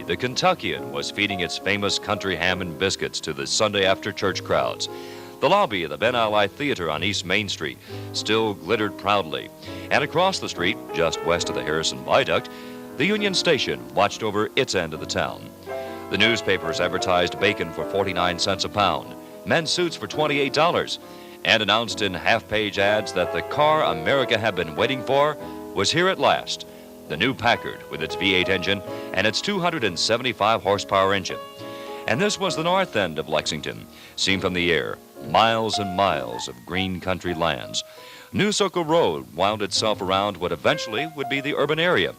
The Kentuckian was feeding its famous country ham and biscuits to the Sunday after church crowds. The lobby of the Ben Ali Theater on East Main Street still glittered proudly. And across the street, just west of the Harrison Viaduct, the Union Station watched over its end of the town. The newspapers advertised bacon for 49 cents a pound, men's suits for $28, and announced in half-page ads that the car America had been waiting for was here at last. The new Packard with its V8 engine and its 275 horsepower engine. And this was the north end of Lexington, seen from the air, miles and miles of green country lands. New Circle Road wound itself around what eventually would be the urban area.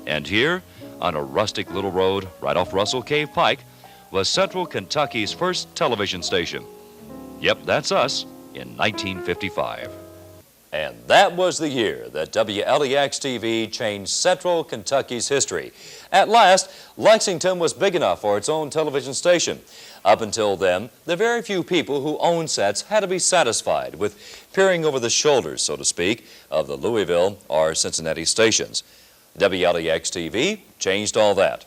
And here, on a rustic little road right off Russell Cave Pike, was Central Kentucky's first television station. Yep, that's us in 1955. And that was the year that WLEX-TV changed Central Kentucky's history. At last, Lexington was big enough for its own television station. Up until then, the very few people who owned sets had to be satisfied with peering over the shoulders, so to speak, of the Louisville or Cincinnati stations. WLEX-TV changed all that.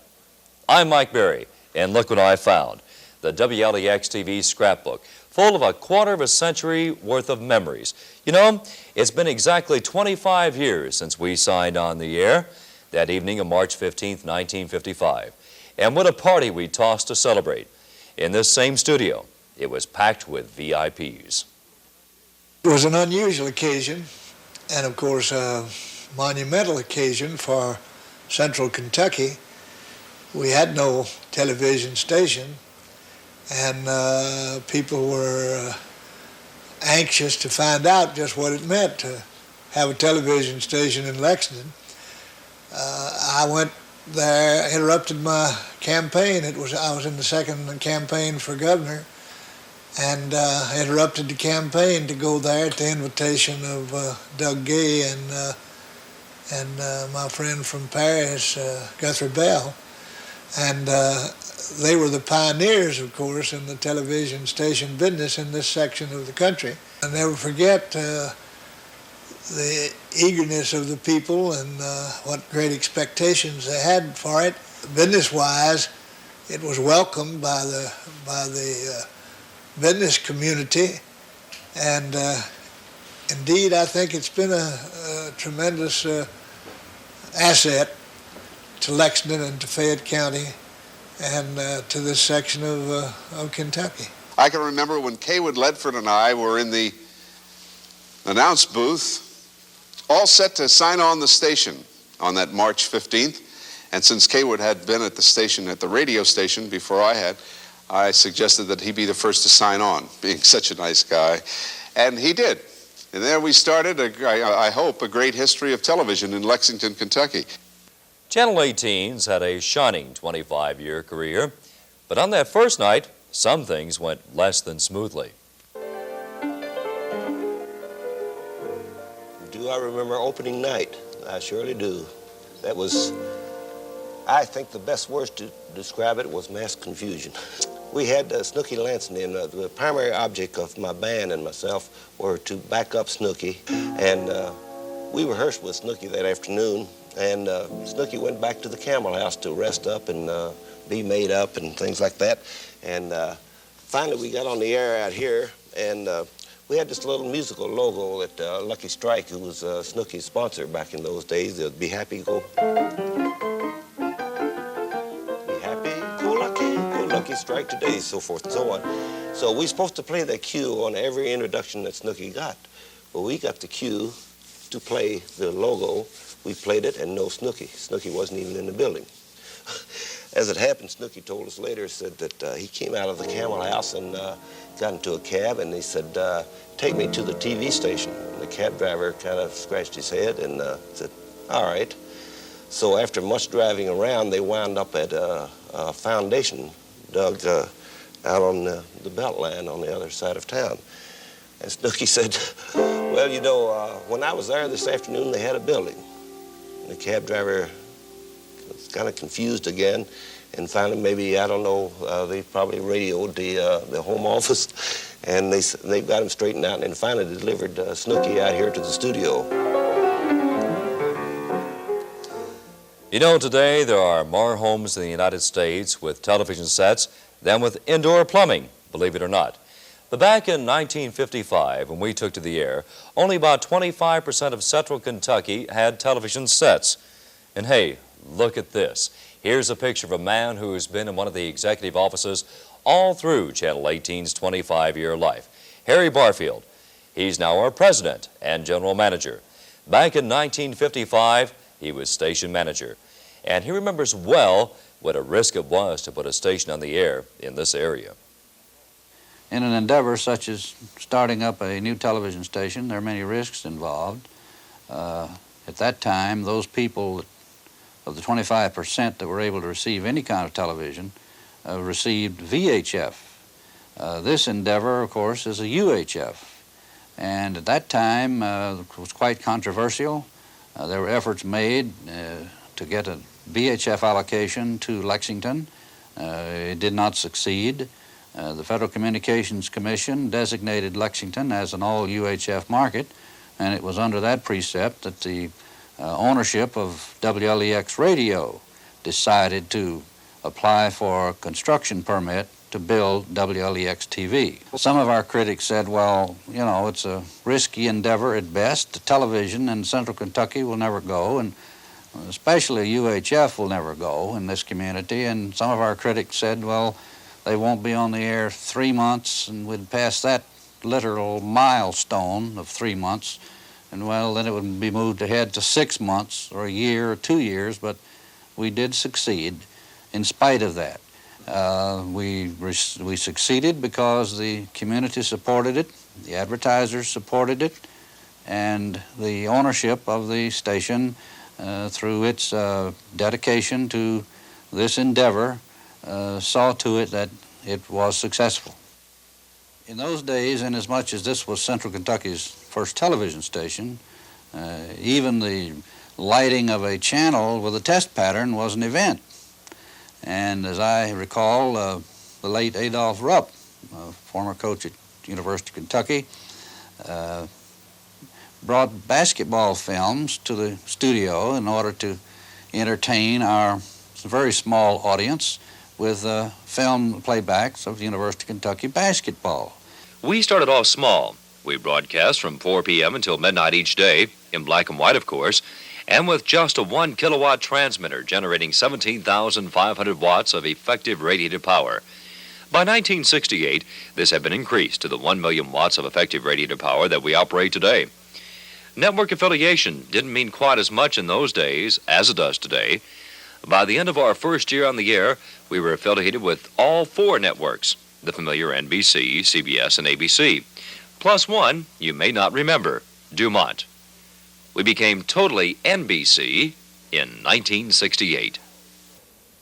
I'm Mike Berry, and look what I found. The WLEX-TV scrapbook, full of a quarter of a century worth of memories. You know, it's been exactly 25 years since we signed on the air, that evening of March 15th, 1955. And what a party we tossed to celebrate. In this same studio, it was packed with VIPs. It was an unusual occasion, and of course a monumental occasion for Central Kentucky. We had no television station, and people were anxious to find out just what it meant to have a television station in Lexington. I went there, interrupted my campaign. I was in the second campaign for governor, and interrupted the campaign to go there at the invitation of Doug Gay and my friend from Paris, Guthrie Bell. And they were the pioneers, of course, in the television station business in this section of the country. I'll never forget the eagerness of the people and what great expectations they had for it. Business-wise, it was welcomed by the business community, and indeed, I think it's been a tremendous asset to Lexington and to Fayette County and to this section of Kentucky. I can remember when Kaywood Ledford and I were in the announce booth, all set to sign on the station on that March 15th. And since Kaywood had been at the station, at the radio station before I had, I suggested that he be the first to sign on, being such a nice guy. And he did. And there we started, I hope, a great history of television in Lexington, Kentucky. Channel 18's had a shining 25-year career, but on that first night, some things went less than smoothly. Do I remember opening night? I surely do. That was, I think the best words to describe it was mass confusion. We had Snooky Lanson in. The primary object of my band and myself were to back up Snooky, and we rehearsed with Snooky that afternoon, and Snooky went back to the Camel House to rest up and be made up and things like that. And finally we got on the air out here, and we had this little musical logo that Lucky Strike, who was Snooky's sponsor back in those days, they'd be happy, go Lucky Strike today, so forth and so on. So we're supposed to play that cue on every introduction that Snooky got. Well, we got the cue to play the logo. We played it, and no Snooky. Snooky wasn't even in the building. As it happened, Snooky told us later, said that he came out of the Camel House and got into a cab, and he said, take me to the TV station. And the cab driver kind of scratched his head and said, all right. So after much driving around, they wound up at a foundation dug out on the Beltline on the other side of town. And Snooky said, well, you know, when I was there this afternoon, they had a building. And the cab driver was kind of confused again, and finally, maybe, I don't know, they probably radioed the home office, and they got him straightened out, and then finally delivered Snooky out here to the studio. You know, today there are more homes in the United States with television sets than with indoor plumbing, believe it or not. But back in 1955, when we took to the air, only about 25% of central Kentucky had television sets. And hey, look at this. Here's a picture of a man who has been in one of the executive offices all through Channel 18's 25-year life. Harry Barfield. He's now our president and general manager. Back in 1955, he was station manager. And he remembers well what a risk it was to put a station on the air in this area. In an endeavor such as starting up a new television station, there are many risks involved. At that time, those people, of the 25% that were able to receive any kind of television, received VHF. This endeavor, of course, is a UHF. And at that time, it was quite controversial. There were efforts made to get a VHF allocation to Lexington. It did not succeed. The Federal Communications Commission designated Lexington as an all-UHF market, and it was under that precept that the ownership of WLEX Radio decided to apply for a construction permit to build WLEX-TV. Some of our critics said, well, you know, it's a risky endeavor at best. The television in central Kentucky will never go, and especially UHF will never go in this community. And some of our critics said, well, they won't be on the air 3 months, and we'd pass that literal milestone of 3 months, and well, then it would be moved ahead to 6 months or a year or 2 years, but we did succeed in spite of that. We succeeded because the community supported it, the advertisers supported it, and the ownership of the station, through its dedication to this endeavor, saw to it that it was successful. In those days, inasmuch as this was Central Kentucky's first television station, even the lighting of a channel with a test pattern was an event. And as I recall, the late Adolph Rupp, former coach at University of Kentucky, brought basketball films to the studio in order to entertain our very small audience with film playbacks of University of Kentucky basketball. We started off small. We broadcast from 4 p.m. until midnight each day, in black and white, of course, and with just a 1 kilowatt transmitter generating 17,500 watts of effective radiated power. By 1968, this had been increased to the 1 million watts of effective radiated power that we operate today. Network affiliation didn't mean quite as much in those days as it does today. By the end of our first year on the air, we were affiliated with all 4 networks, the familiar NBC, CBS, and ABC, plus one you may not remember, Dumont. We became totally NBC in 1968.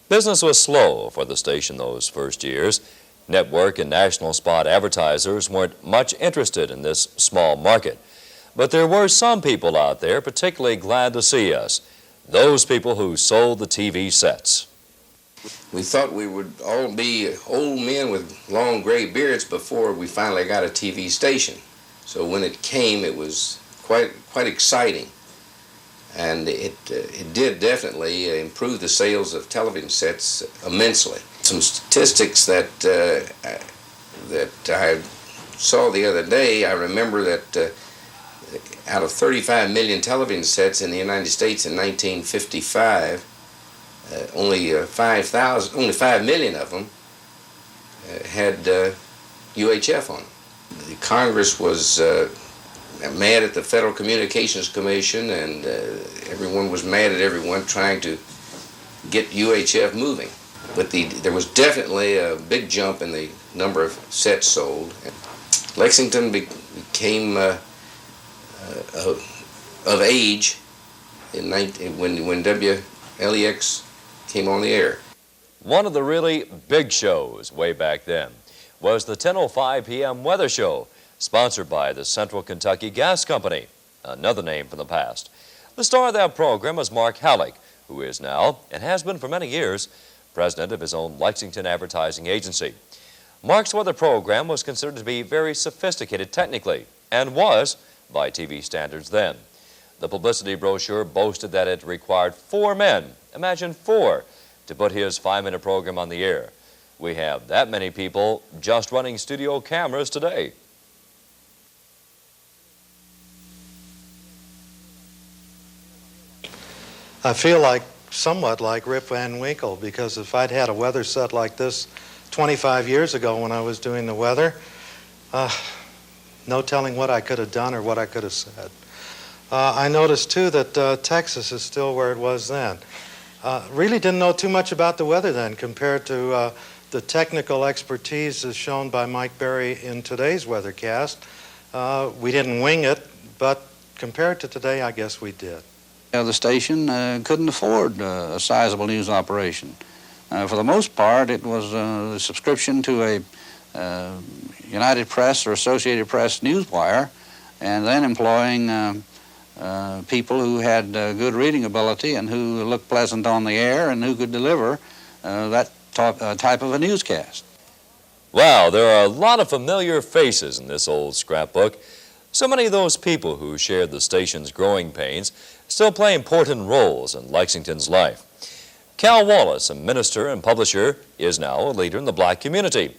Business was slow for the station those first years. Network and national spot advertisers weren't much interested in this small market. But there were some people out there particularly glad to see us, those people who sold the TV sets. We thought we would all be old men with long gray beards before we finally got a TV station. So when it came, it was quite exciting. And it did definitely improve the sales of television sets immensely. Some statistics that I saw the other day, I remember that out of 35 million television sets in the United States in 1955, only 5 million of them had UHF on them. The Congress was mad at the Federal Communications Commission, and everyone was mad at everyone trying to get UHF moving. But there was definitely a big jump in the number of sets sold. Lexington became of age when WLEX came on the air. One of the really big shows way back then was the 10:05 p.m. weather show, sponsored by the Central Kentucky Gas Company, another name from the past. The star of that program was Mark Halleck, who is now, and has been for many years, president of his own Lexington advertising agency. Mark's weather program was considered to be very sophisticated technically, and was by TV standards then. The publicity brochure boasted that it required 4 men, imagine 4, to put his 5-minute program on the air. We have that many people just running studio cameras today. I feel like somewhat like Rip Van Winkle, because if I'd had a weather set like this 25 years ago when I was doing the weather, no telling what I could have done or what I could have said. I noticed too that Texas is still where it was then. Really didn't know too much about the weather then compared to the technical expertise as shown by Mike Berry in today's weathercast. We didn't wing it, but compared to today, I guess we did. The station couldn't afford a sizable news operation. For the most part, it was a subscription to a United Press or Associated Press newswire, and then employing people who had good reading ability and who looked pleasant on the air and who could deliver that type of a newscast. Wow, there are a lot of familiar faces in this old scrapbook. So many of those people who shared the station's growing pains still play important roles in Lexington's life. Cal Wallace, a minister and publisher, is now a leader in the black community.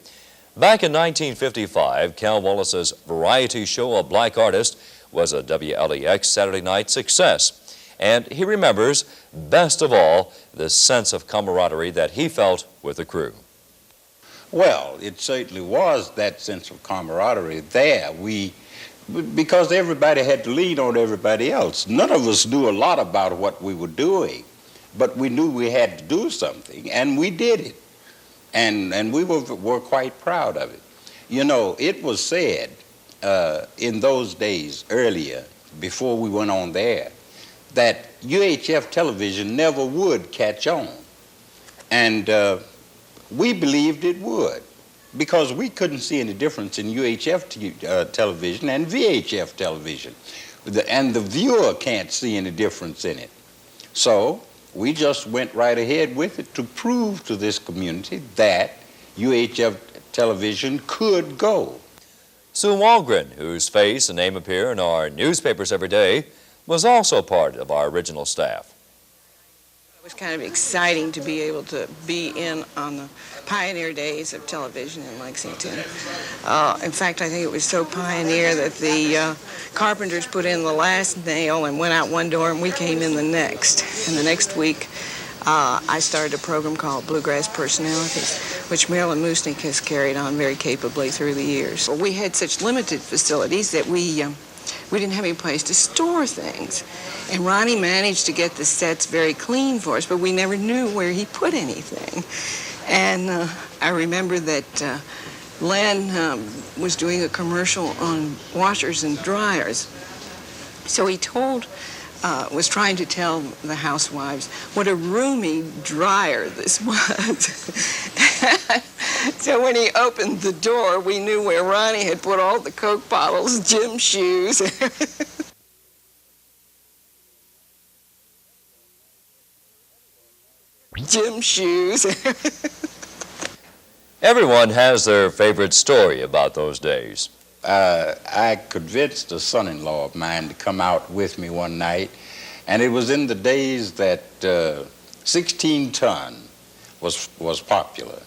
Back in 1955, Cal Wallace's variety show, A Black Artist, was a WLEX Saturday night success. And he remembers, best of all, the sense of camaraderie that he felt with the crew. Well, it certainly was that sense of camaraderie there. Because everybody had to lean on everybody else. None of us knew a lot about what we were doing, but we knew we had to do something, and we did it. And we were quite proud of it. You know, it was said in those days, earlier, before we went on there, that UHF television never would catch on. And we believed it would, because we couldn't see any difference in UHF television and VHF television. And the viewer can't see any difference in it. So we just went right ahead with it to prove to this community that UHF television could go. Sue Walgren, whose face and name appear in our newspapers every day, was also part of our original staff. It was kind of exciting to be able to be in on the pioneer days of television in Lexington. In fact, I think it was so pioneer that the carpenters put in the last nail and went out one door and we came in the next. And the next week, I started a program called Bluegrass Personalities, which Marilyn Moosnick has carried on very capably through the years. We had such limited facilities that we didn't have any place to store things. And Ronnie managed to get the sets very clean for us, but we never knew where he put anything. And I remember that Len was doing a commercial on washers and dryers. So he was trying to tell the housewives what a roomy dryer this was. So when he opened the door, we knew where Ronnie had put all the Coke bottles, gym shoes. Gym shoes. Everyone has their favorite story about those days. I convinced a son-in-law of mine to come out with me one night, and it was in the days that 16-ton was popular.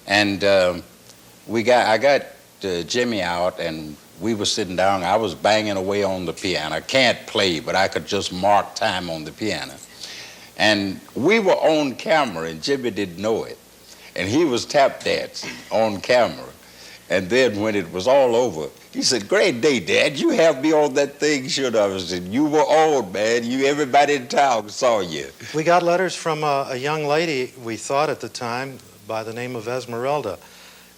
And I got Jimmy out, and we were sitting down. I was banging away on the piano. I can't play, but I could just mark time on the piano. And we were on camera, and Jimmy didn't know it. And he was tap dancing on camera. And then when it was all over, he said, "Great day, Dad. You have me on that thing, should I?" I said, "You were on, man. Everybody in town saw you." We got letters from a young lady, we thought at the time, by the name of Esmeralda.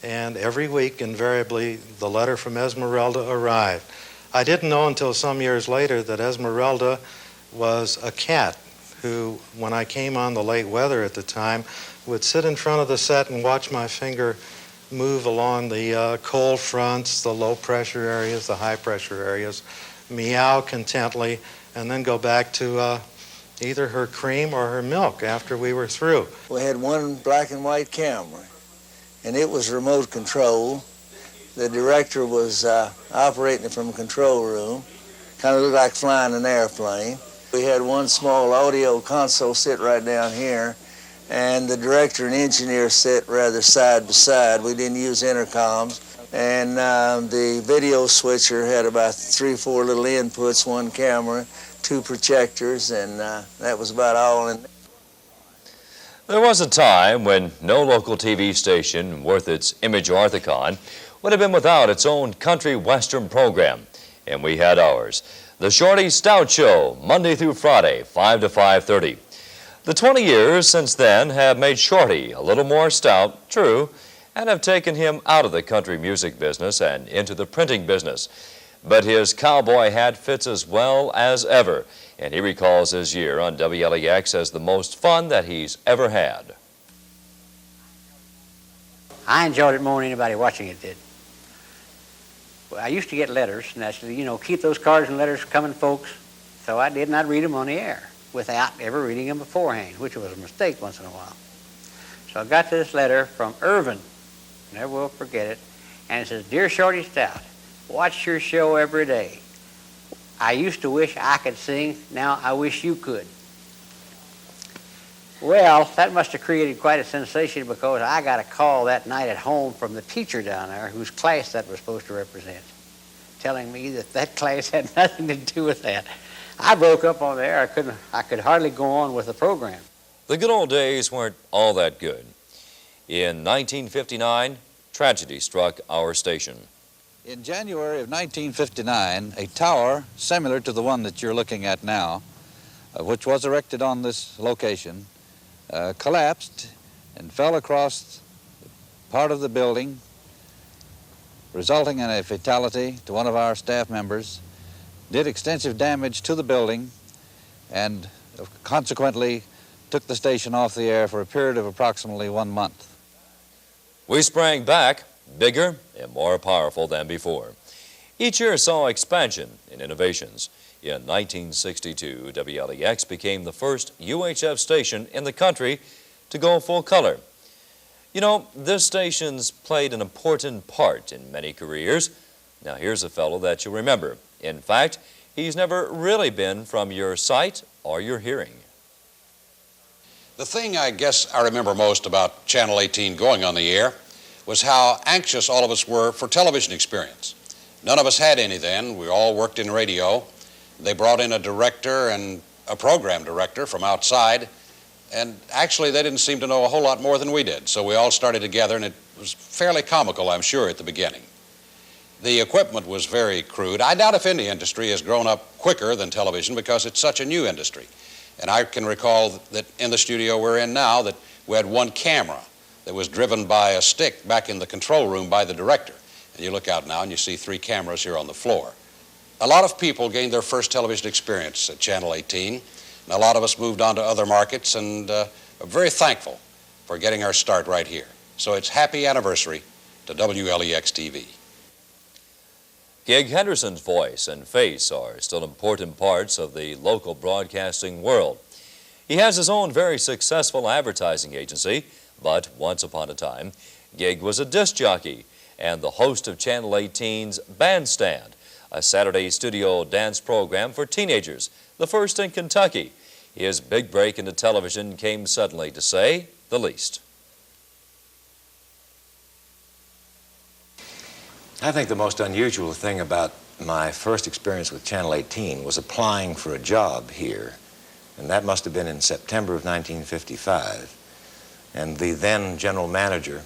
And every week, invariably, the letter from Esmeralda arrived. I didn't know until some years later that Esmeralda was a cat who, when I came on the late weather at the time, would sit in front of the set and watch my finger move along the cold fronts, the low pressure areas, the high pressure areas, meow contently, and then go back to either her cream or her milk after we were through. We had one black and white camera, and it was remote control. The director was operating it from a control room, Kind of looked like flying an airplane. We had one small audio console sit right down here, and the director and engineer sit rather side by side. We didn't use intercoms. And the video switcher had about 3 or 4 little inputs, 1 camera, 2 projectors, and that was about all in there. There was a time when no local TV station worth its image or Orthicon would have been without its own country western program, and we had ours. The Shorty Stout Show, Monday through Friday, 5 to 5:30. The 20 years since then have made Shorty a little more stout, true, and have taken him out of the country music business and into the printing business. But his cowboy hat fits as well as ever, and he recalls his year on WLEX as the most fun that he's ever had. I enjoyed it more than anybody watching it did. Well, I used to get letters, and I said, you know, keep those cards and letters coming, folks. So I did, and I'd read them on the air without ever reading them beforehand, which was a mistake once in a while. So I got this letter from Irvin, never will forget it, and it says, Dear Shorty Stout, watch your show every day. I used to wish I could sing, now I wish you could. Well, that must have created quite a sensation because I got a call that night at home from the teacher down there whose class that was supposed to represent, telling me that that class had nothing to do with that. I broke up on the air. I could hardly go on with the program. The good old days weren't all that good. In 1959, tragedy struck our station. In January of 1959, a tower similar to the one that you're looking at now, which was erected on this location, collapsed and fell across part of the building, resulting in a fatality to one of our staff members, did extensive damage to the building, and consequently took the station off the air for a period of approximately 1 month. We sprang back, bigger and more powerful than before. Each year saw expansion and innovations. In 1962, WLEX became the first UHF station in the country to go full color. You know, this station's played an important part in many careers. Now here's a fellow that you'll remember. In fact, he's never really been from your sight or your hearing. The thing I guess I remember most about Channel 18 going on the air was how anxious all of us were for television experience. None of us had any then. We all worked in radio. They brought in a director and a program director from outside, and actually they didn't seem to know a whole lot more than we did. So we all started together, and it was fairly comical, I'm sure, at the beginning. The equipment was very crude. I doubt if any industry has grown up quicker than television because it's such a new industry. And I can recall that in the studio we're in now that we had 1 camera that was driven by a stick back in the control room by the director. And you look out now and you see 3 cameras here on the floor. A lot of people gained their first television experience at Channel 18, and a lot of us moved on to other markets, and are very thankful for getting our start right here. So it's happy anniversary to WLEX-TV. Gig Henderson's voice and face are still important parts of the local broadcasting world. He has his own very successful advertising agency, but once upon a time, Gig was a disc jockey and the host of Channel 18's Bandstand, a Saturday studio dance program for teenagers, the first in Kentucky. His big break into television came suddenly, to say the least. I think the most unusual thing about my first experience with Channel 18 was applying for a job here, and that must have been in September of 1955. And the then general manager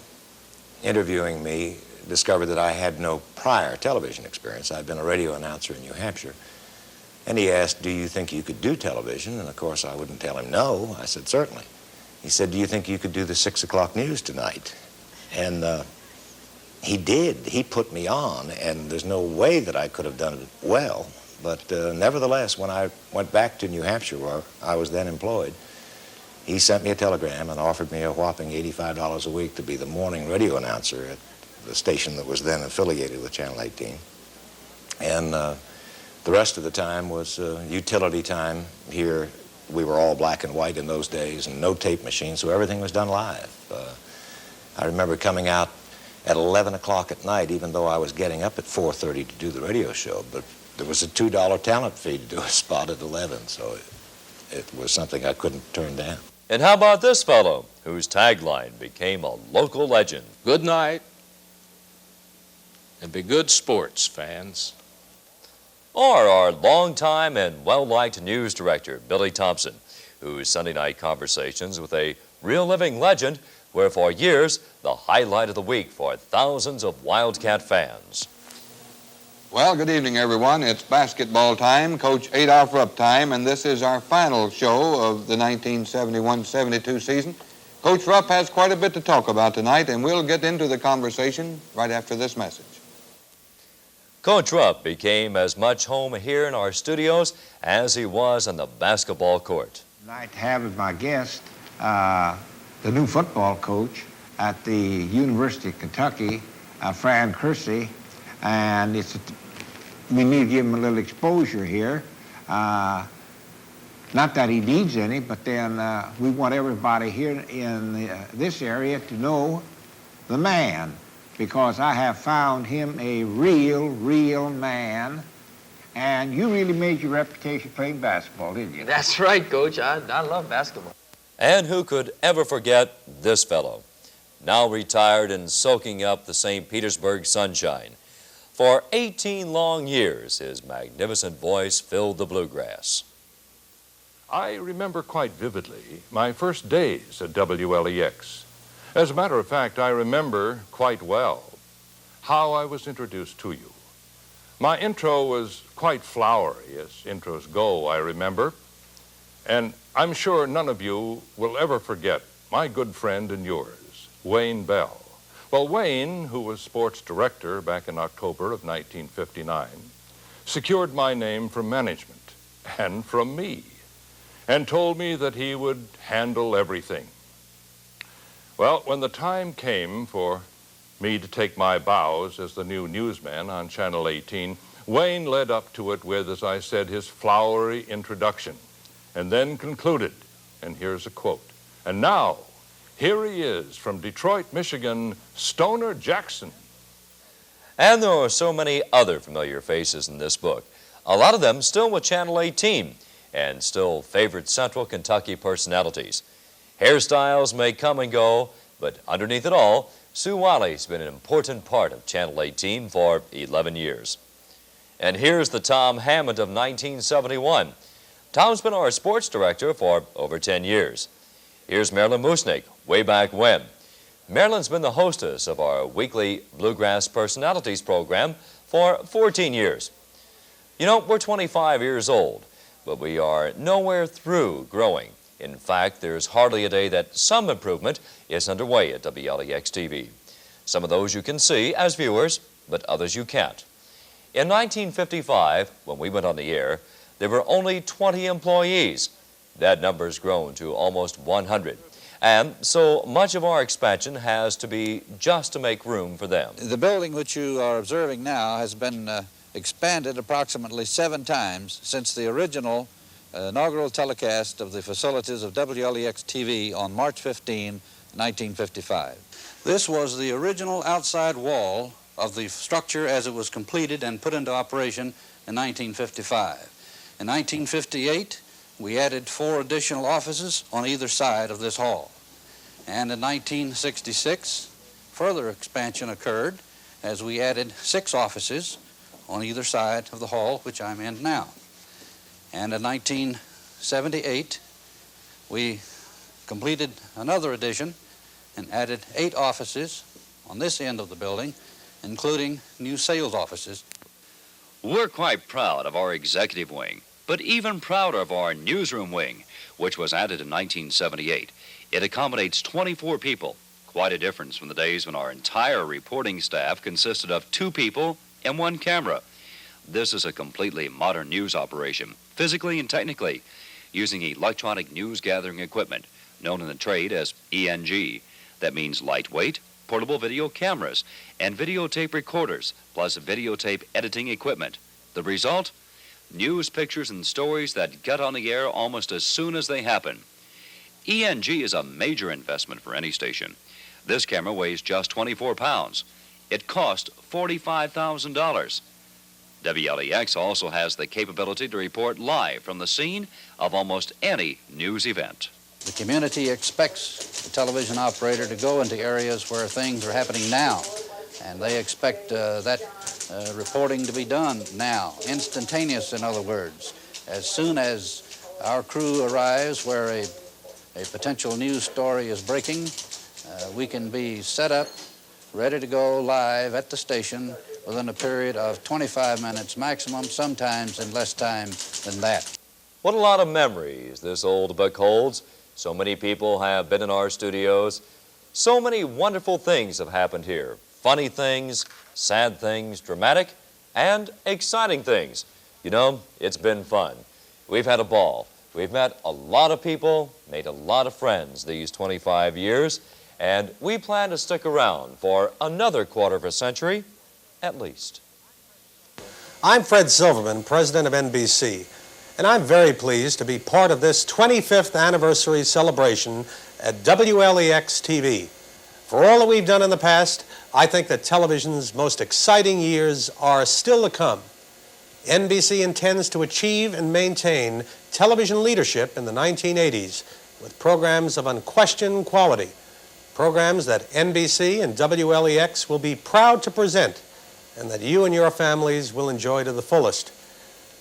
interviewing me discovered that I had no prior television experience. I'd been a radio announcer in New Hampshire. And he asked, do you think you could do television? And of course I wouldn't tell him no. I said, certainly. He said, do you think you could do the 6 o'clock news tonight? And he did. He put me on, and there's no way that I could have done it well. But nevertheless, when I went back to New Hampshire, where I was then employed, he sent me a telegram and offered me a whopping $85 a week to be the morning radio announcer at the station that was then affiliated with Channel 18. And the rest of the time was utility time here. We were all black and white in those days and no tape machines, so everything was done live. I remember coming out at 11 o'clock at night, even though I was getting up at 4:30 to do the radio show. But there was a $2 talent fee to do a spot at 11, so it was something I couldn't turn down. And how about this fellow, whose tagline became a local legend? Good night, and be good sports fans. Or our longtime and well-liked news director, Billy Thompson, whose Sunday night conversations with a real living legend were for years the highlight of the week for thousands of Wildcat fans. Well, good evening, everyone. It's basketball time, Coach Adolph Rupp time, and this is our final show of the 1971-72 season. Coach Rupp has quite a bit to talk about tonight, and we'll get into the conversation right after this message. Coach Rupp became as much home here in our studios as he was on the basketball court. Tonight to have as my guest the new football coach at the University of Kentucky, Fran Kersey, and we need to give him a little exposure here. Not that he needs any, but then we want everybody here in this area to know the man, because I have found him a real man. And you really made your reputation playing basketball, didn't you? That's right, Coach. I love basketball. And who could ever forget this fellow, now retired and soaking up the St. Petersburg sunshine. For 18 long years, his magnificent voice filled the bluegrass. I remember quite vividly my first days at WLEX. As a matter of fact, I remember quite well how I was introduced to you. My intro was quite flowery, as intros go, I remember. And I'm sure none of you will ever forget my good friend and yours, Wayne Bell. Well, Wayne, who was sports director back in October of 1959, secured my name from management and from me, and told me that he would handle everything. Well, when the time came for me to take my bows as the new newsman on Channel 18, Wayne led up to it with, as I said, his flowery introduction, and then concluded, and here's a quote, "And now, here he is from Detroit, Michigan, Stoner Jackson." And there are so many other familiar faces in this book, a lot of them still with Channel 18, and still favorite Central Kentucky personalities. Hairstyles may come and go, but underneath it all, Sue Wiley's been an important part of Channel 18 for 11 years. And here's the Tom Hammond of 1971. Tom's been our sports director for over 10 years. Here's Marilyn Musnick, way back when. Marilyn's been the hostess of our weekly Bluegrass Personalities program for 14 years. You know, we're 25 years old, but we are nowhere through growing. In fact, there's hardly a day that some improvement is underway at WLEX-TV. Some of those you can see as viewers, but others you can't. In 1955, when we went on the air, there were only 20 employees. That number's grown to almost 100. And so much of our expansion has to be just to make room for them. The building which you are observing now has been expanded approximately 7 times since the original inaugural telecast of the facilities of WLEX-TV on March 15, 1955. This was the original outside wall of the structure as it was completed and put into operation in 1955. In 1958, we added 4 additional offices on either side of this hall. And in 1966, further expansion occurred as we added 6 offices on either side of the hall, which I'm in now. And in 1978, we completed another addition and added 8 offices on this end of the building, including new sales offices. We're quite proud of our executive wing, but even prouder of our newsroom wing, which was added in 1978. It accommodates 24 people, quite a difference from the days when our entire reporting staff consisted of 2 people and 1 camera. This is a completely modern news operation, physically and technically, using electronic news gathering equipment, known in the trade as ENG. That means lightweight, portable video cameras, and videotape recorders, plus videotape editing equipment. The result? News, pictures, and stories that get on the air almost as soon as they happen. ENG is a major investment for any station. This camera weighs just 24 pounds. It cost $45,000. WLEX also has the capability to report live from the scene of almost any news event. The community expects the television operator to go into areas where things are happening now, and they expect that reporting to be done now, instantaneous, in other words. As soon as our crew arrives where a potential news story is breaking, we can be set up, ready to go live at the station within a period of 25 minutes maximum, sometimes in less time than that. What a lot of memories this old book holds. So many people have been in our studios. So many wonderful things have happened here. Funny things, sad things, dramatic, and exciting things. You know, it's been fun. We've had a ball. We've met a lot of people, made a lot of friends these 25 years, and we plan to stick around for another quarter of a century, at least. I'm Fred Silverman, president of NBC, and I'm very pleased to be part of this 25th anniversary celebration at WLEX-TV. For all that we've done in the past, I think that television's most exciting years are still to come. NBC intends to achieve and maintain television leadership in the 1980s with programs of unquestioned quality, programs that NBC and WLEX will be proud to present and that you and your families will enjoy to the fullest.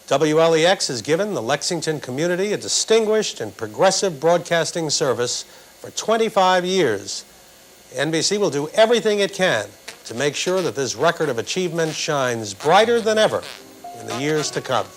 WLEX has given the Lexington community a distinguished and progressive broadcasting service for 25 years. NBC will do everything it can to make sure that this record of achievement shines brighter than ever in the years to come.